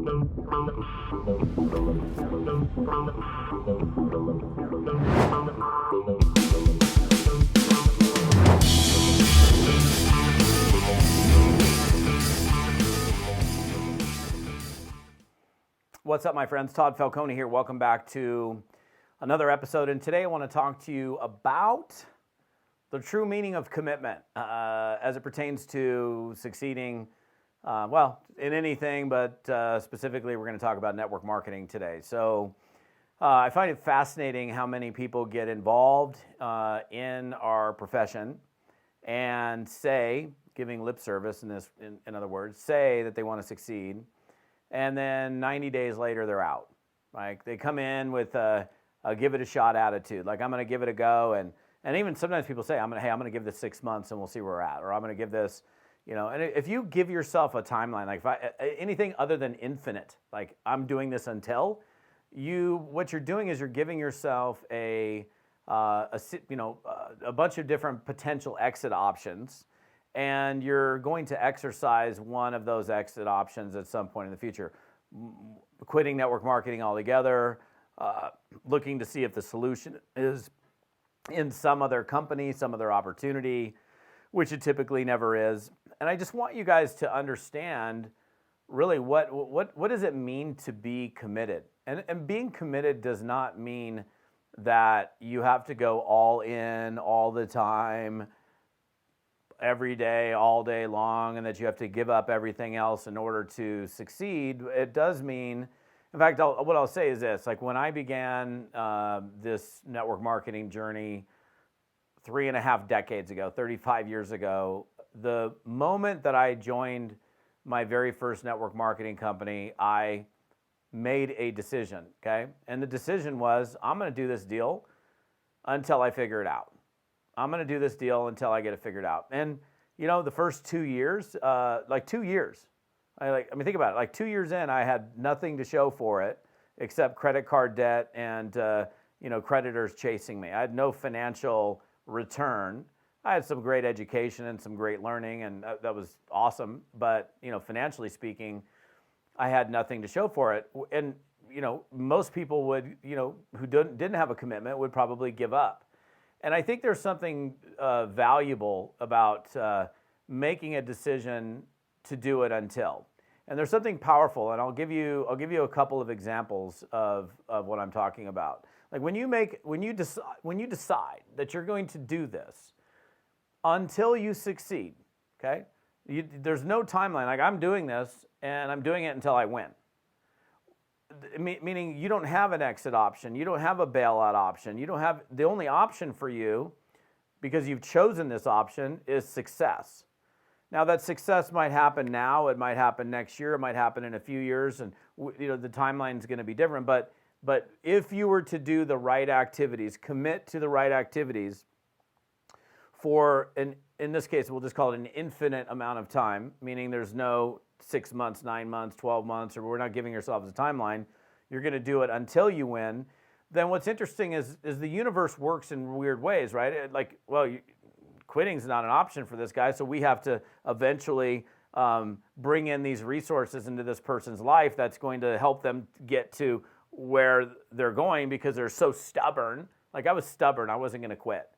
What's up, my friends? Todd Falcone here. Welcome back to another episode. And today I want to talk to you about the true meaning of commitment as it pertains to succeeding, in anything, but specifically we're going to talk about network marketing today. So I find it fascinating how many people get involved in our profession and say, giving lip service in other words, say that they want to succeed. And then 90 days later, they're out. Like they come in with a give it a shot attitude. Like, I'm going to give it a go. And even sometimes people say, I'm going to give this 6 months and we'll see where we're at. Or I'm going to give this, and if you give yourself a timeline, like anything other than infinite, like I'm doing this until, what you're doing is you're giving yourself a bunch of different potential exit options. And you're going to exercise one of those exit options at some point in the future. Quitting network marketing altogether, looking to see if the solution is in some other company, some other opportunity, which it typically never is. And I just want you guys to understand really what does it mean to be committed? And being committed does not mean that you have to go all in all the time, every day, all day long, and that you have to give up everything else in order to succeed. It does mean, in fact, what I'll say is this, like when I began this network marketing journey 3.5 decades ago, 35 years ago, the moment that I joined my very first network marketing company, I made a decision, okay? And the decision was, I'm gonna do this deal until I figure it out. I'm going to do this deal until I get it figured out. And, the first 2 years, think about it. Like 2 years in, I had nothing to show for it except credit card debt and, creditors chasing me. I had no financial return. I had some great education and some great learning, and that was awesome. But, financially speaking, I had nothing to show for it. And, most people would, who didn't have a commitment would probably give up. And I think there's something valuable about making a decision to do it until. And there's something powerful, and I'll give you a couple of examples of what I'm talking about. Like when you decide that you're going to do this until you succeed, okay? There's no timeline. Like, I'm doing this, and I'm doing it until I win. Meaning you don't have an exit option, you don't have a bailout option, you don't have, the only option for you, because you've chosen this option, is success. Now that success might happen now, it might happen next year, it might happen in a few years, and the timeline is going to be different, but if you were to do the right activities, commit to the right activities for, in this case, we'll just call it an infinite amount of time, meaning there's no 6 months, 9 months, 12 months, or we're not giving ourselves a timeline. You're going to do it until you win. Then what's interesting is the universe works in weird ways, right? Quitting's not an option for this guy, so we have to eventually bring in these resources into this person's life that's going to help them get to where they're going because they're so stubborn. Like, I was stubborn. I wasn't going to quit.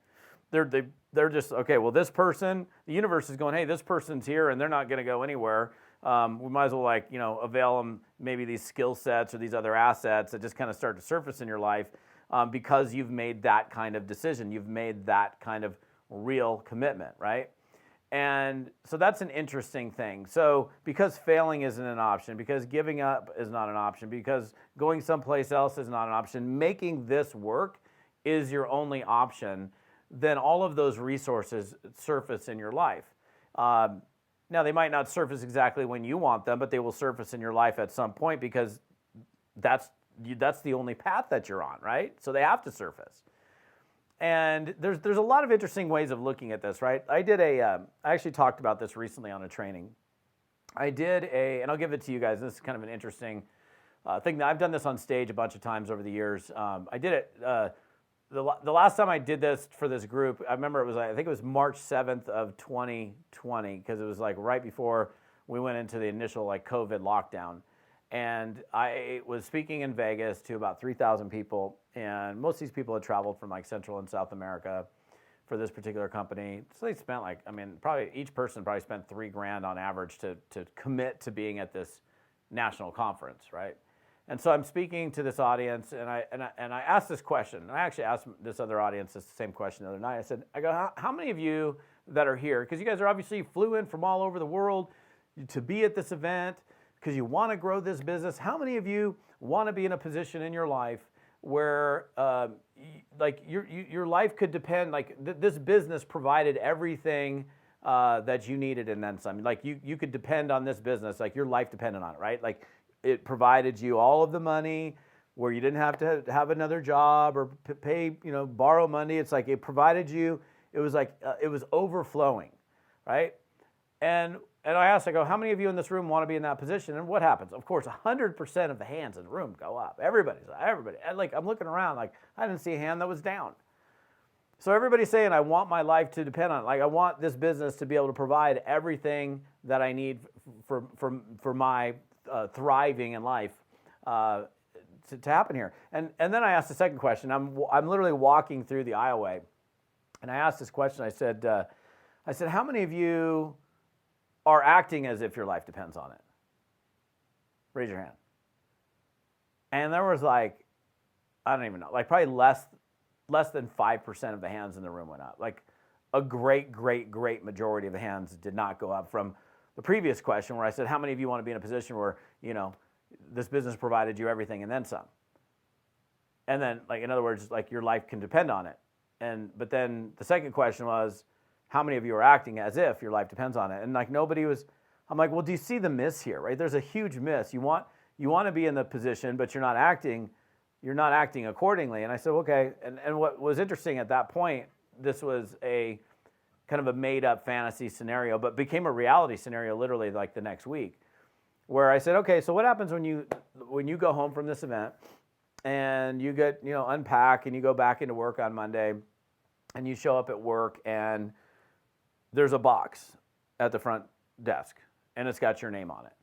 They're just, okay, well, this person, the universe is going, hey, this person's here and they're not going to go anywhere. We might as well avail them maybe these skill sets or these other assets that just kind of start to surface in your life because you've made that kind of decision. You've made that kind of real commitment, right? And so that's an interesting thing. So because failing isn't an option, because giving up is not an option, because going someplace else is not an option, making this work is your only option, then all of those resources surface in your life. Now, they might not surface exactly when you want them, but they will surface in your life at some point because that's the only path that you're on, right? So they have to surface. And there's a lot of interesting ways of looking at this, right? I actually talked about this recently on a training. And I'll give it to you guys. This is kind of an interesting thing. I've done this on stage a bunch of times over the years. I did it the last time I did this for this group. I remember I think it was March 7th of 2020 because it was like right before we went into the initial COVID lockdown. And I was speaking in Vegas to about 3,000 people, and most of these people had traveled from like Central and South America for this particular company. So they spent like, I mean, probably each person probably spent $3,000 on average to commit to being at this national conference, right? And so I'm speaking to this audience, and I asked this question. And I actually asked this other audience this same question the other night. I said, how many of you that are here, because you guys are obviously flew in from all over the world to be at this event, because you want to grow this business. How many of you want to be in a position in your life where like your life could depend, like this business provided everything that you needed and then some. Like you could depend on this business, like your life depended on it, right? Like it provided you all of the money where you didn't have to have another job or pay, borrow money. It's like it provided you, it was like, it was overflowing, right? And I asked, I go, how many of you in this room want to be in that position? And what happens? Of course, 100% of the hands in the room go up. Everybody. And like, I'm looking around, like, I didn't see a hand that was down. So everybody's saying, I want my life to depend on it. Like, I want this business to be able to provide everything that I need for my thriving in life to happen here. And then I asked the second question. I'm literally walking through the aisleway, and I asked this question. I said, how many of you are acting as if your life depends on it? Raise your hand. And there was like, I don't even know, like probably less than 5% of the hands in the room went up. Like a great majority of the hands did not go up from the previous question where I said, how many of you want to be in a position where, this business provided you everything and then some? And then, like, in other words, like your life can depend on it. But then the second question was, how many of you are acting as if your life depends on it? And like nobody was. I'm like, well, do you see the miss here, right? There's a huge miss. You want to be in the position, but you're not acting accordingly. And I said, okay. And what was interesting at that point, this was a kind of a made up fantasy scenario, but became a reality scenario literally like the next week, where I said, okay, so what happens when you go home from this event and you get, unpack and you go back into work on Monday and you show up at work and there's a box at the front desk, and it's got your name on it.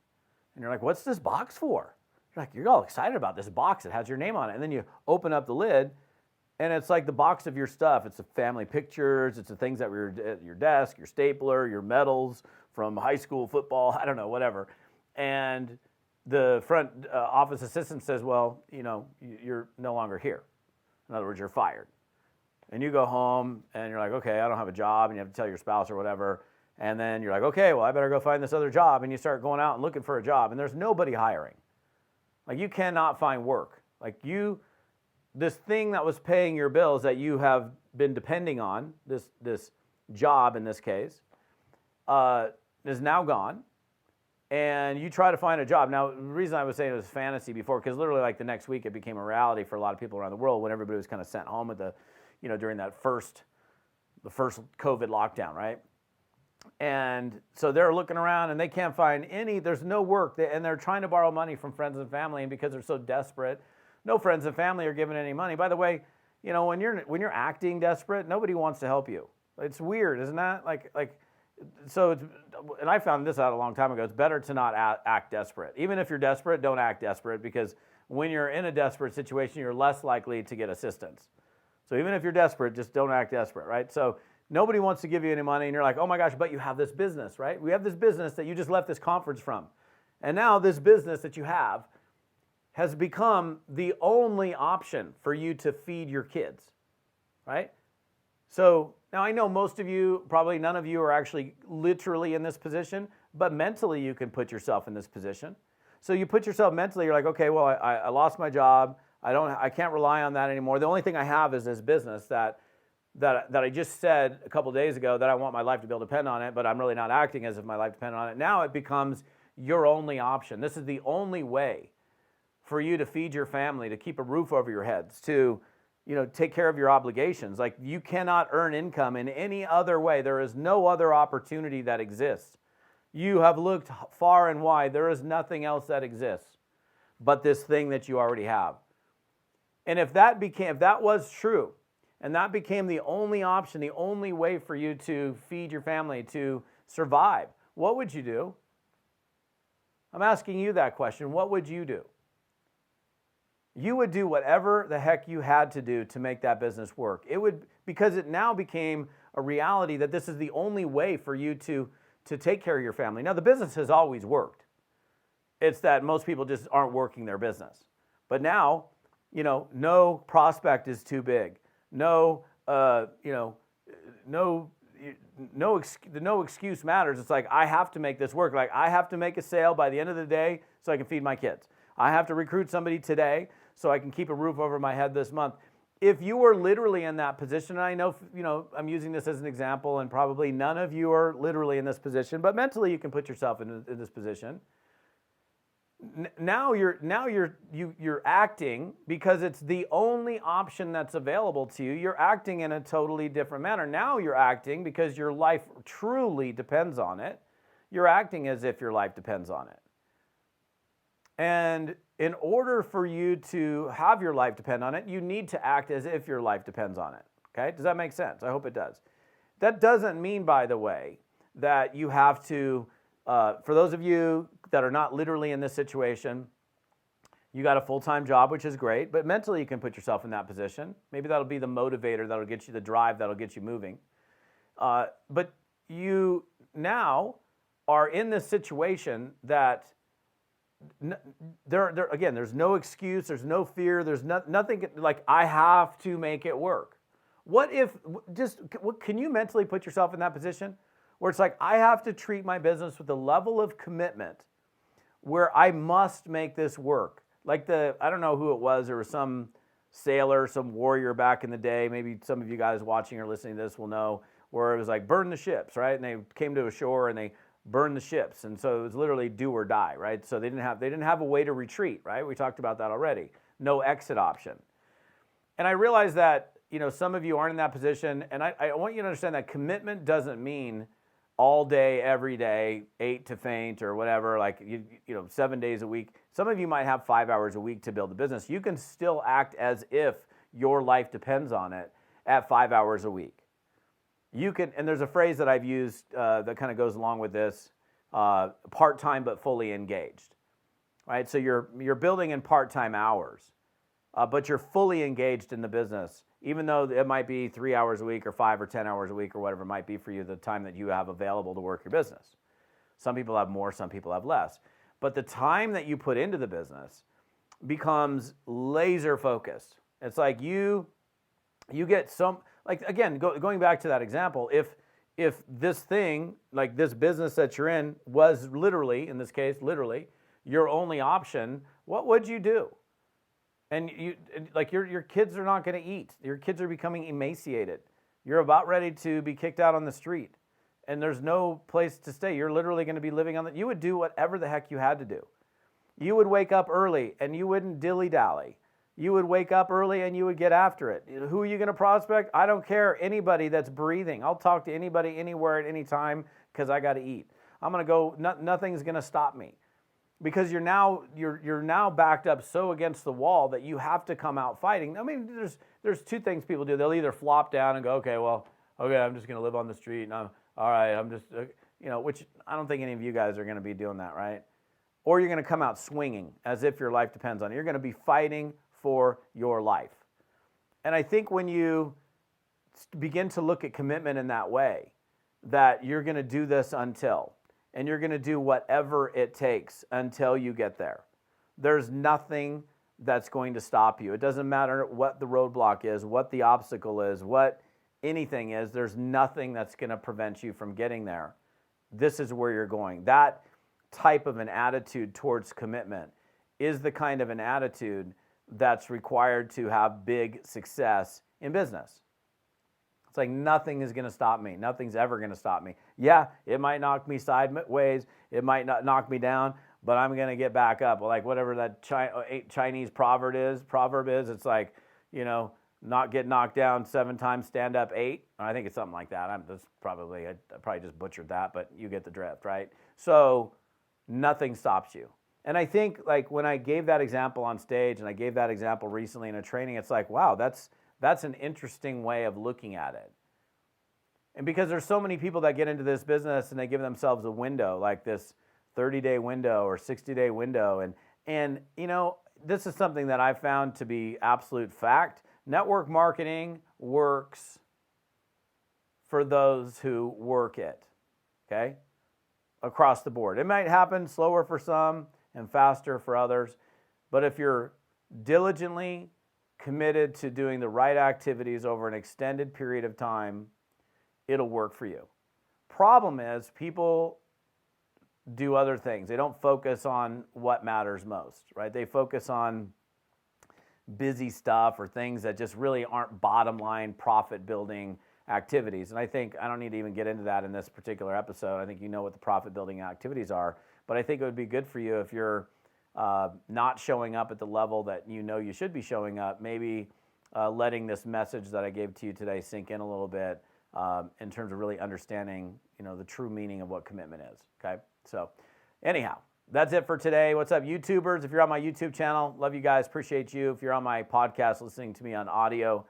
And you're like, what's this box for? You're all excited about this box that has your name on it. And then you open up the lid, and it's like the box of your stuff. It's the family pictures. It's the things that were at your desk, your stapler, your medals from high school football, I don't know, whatever. And the front office assistant says, well, you're no longer here. In other words, you're fired. And you go home and you're like, okay, I don't have a job, and you have to tell your spouse or whatever. And then you're like, okay, well, I better go find this other job. And you start going out and looking for a job, and there's nobody hiring. Like, you cannot find work. Like, this thing that was paying your bills that you have been depending on, this job in this case, is now gone. And you try to find a job. Now, the reason I was saying it was fantasy before, because literally like the next week it became a reality for a lot of people around the world when everybody was kind of sent home with during the first COVID lockdown, right? And so they're looking around and they can't find there's no work, and they're trying to borrow money from friends and family, and because they're so desperate, no friends and family are giving any money. By the way, when you're acting desperate, nobody wants to help you. It's weird, isn't that? And I found this out a long time ago. It's better to not act desperate. Even if you're desperate, don't act desperate, because when you're in a desperate situation, you're less likely to get assistance. So even if you're desperate, just don't act desperate, right? So nobody wants to give you any money, and you're like, oh my gosh, but you have this business, right? We have this business that you just left this conference from. And now this business that you have has become the only option for you to feed your kids, right? So now I know most of you, probably none of you are actually literally in this position, but mentally you can put yourself in this position. So you put yourself mentally, you're like, okay, well, I lost my job. I can't rely on that anymore. The only thing I have is this business that I just said a couple days ago that I want my life to be able to depend on it, but I'm really not acting as if my life depended on it. Now it becomes your only option. This is the only way for you to feed your family, to keep a roof over your heads, to take care of your obligations. Like, you cannot earn income in any other way. There is no other opportunity that exists. You have looked far and wide. There is nothing else that exists but this thing that you already have. And if that was true, and that became the only option, the only way for you to feed your family, to survive, what would you do? I'm asking you that question. What would you do? You would do whatever the heck you had to do to make that business work. It would, because it now became a reality that this is the only way for you to take care of your family. Now, the business has always worked. It's that most people just aren't working their business. But now, no prospect is too big. No excuse matters. It's like, I have to make this work. Like, I have to make a sale by the end of the day so I can feed my kids. I have to recruit somebody today so I can keep a roof over my head this month. If you are literally in that position, and I know, I'm using this as an example, and probably none of you are literally in this position, but mentally you can put yourself in this position. Now you're acting because it's the only option that's available to you. You're acting in a totally different manner. Now you're acting because your life truly depends on it. You're acting as if your life depends on it. And in order for you to have your life depend on it, you need to act as if your life depends on it. Okay? Does that make sense? I hope it does. That doesn't mean, by the way, that you have to, for those of you that are not literally in this situation, you got a full-time job, which is great, but mentally you can put yourself in that position. Maybe that'll be the motivator, that'll get you the drive, that'll get you moving. But you now are in this situation that there's no excuse, there's no fear, there's nothing like, I have to make it work. Can you mentally put yourself in that position where it's like, I have to treat my business with a level of commitment where I must make this work? Like I don't know who it was, there was some sailor, some warrior back in the day, maybe some of you guys watching or listening to this will know, where it was like, burn the ships, right? And they came to a shore and they burned the ships. And so it was literally do or die, right? So they didn't have a way to retreat, right? We talked about that already. No exit option. And I realize that, some of you aren't in that position. And I want you to understand that commitment doesn't mean all day, every day, 8 to faint or whatever, like, 7 days a week. Some of you might have 5 hours a week to build a business. You can still act as if your life depends on it at 5 hours a week. You can, and there's a phrase that I've used that kind of goes along with this, part-time but fully engaged, right? So you're building in part-time hours, but you're fully engaged in the business, even though it might be 3 hours a week or 5 or 10 hours a week or whatever it might be for you, the time that you have available to work your business. Some people have more, some people have less. But the time that you put into the business becomes laser focused. It's like you get some, like, again, going back to that example, if this thing, like this business that you're in, was literally, in this case, literally, your only option, what would you do? And your kids are not going to eat. Your kids are becoming emaciated. You're about ready to be kicked out on the street, and there's no place to stay. You're literally going to be living you would do whatever the heck you had to do. You would wake up early, and you wouldn't dilly-dally. You would wake up early and you would get after it. Who are you going to prospect? I don't care. Anybody that's breathing. I'll talk to anybody, anywhere, at any time, because I got to eat. I'm going to go. Nothing's going to stop me, because you're now backed up so against the wall that you have to come out fighting. I mean, there's two things people do. They'll either flop down and go, okay, I'm just going to live on the street, and I'm just, which I don't think any of you guys are going to be doing that, right? Or you're going to come out swinging as if your life depends on it. You're going to be fighting for your life. And I think when you begin to look at commitment in that way, that you're going to do this until, and you're going to do whatever it takes until you get there. There's nothing that's going to stop you. It doesn't matter what the roadblock is, what the obstacle is, what anything is. There's nothing that's going to prevent you from getting there. This is where you're going. That type of an attitude towards commitment is the kind of an attitude that's required to have big success in business. It's like, nothing is going to stop me. Nothing's ever going to stop me. Yeah, it might knock me sideways. It might not knock me down, but I'm going to get back up. Like whatever that Chinese proverb is, it's like, not get knocked down 7 times, stand up 8. I think it's something like that. I probably just butchered that, but you get the drift, right? So nothing stops you. And I think, like, when I gave that example on stage, and I gave that example recently in a training, it's like, wow, that's an interesting way of looking at it. And because there's so many people that get into this business and they give themselves a window, like this 30-day window or 60-day window. And you know, this is something that I found to be absolute fact. Network marketing works for those who work it, okay? Across the board. It might happen slower for some and faster for others, but if you're diligently committed to doing the right activities over an extended period of time, it'll work for you. Problem is, people do other things. They don't focus on what matters most, right? They focus on busy stuff or things that just really aren't bottom line profit building activities. And I think I don't need to even get into that in this particular episode. I think you know what the profit building activities are, but I think it would be good for you if you're not showing up at the level that you know you should be showing up, maybe letting this message that I gave to you today sink in a little bit in terms of really understanding, you know, the true meaning of what commitment is, okay? So anyhow, that's it for today. What's up, YouTubers? If you're on my YouTube channel, love you guys, appreciate you. If you're on my podcast listening to me on audio,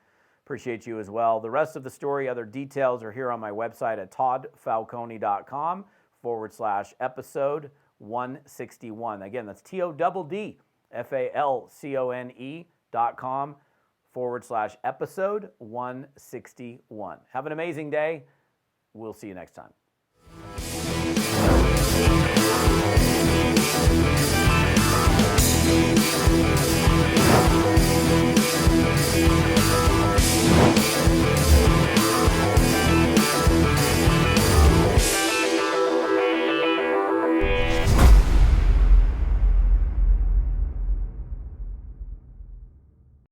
appreciate you as well. The rest of the story, other details are here on my website at toddfalcone.com/episode 161. Again, that's TODDFALCONE.com/episode 161. Have an amazing day. We'll see you next time.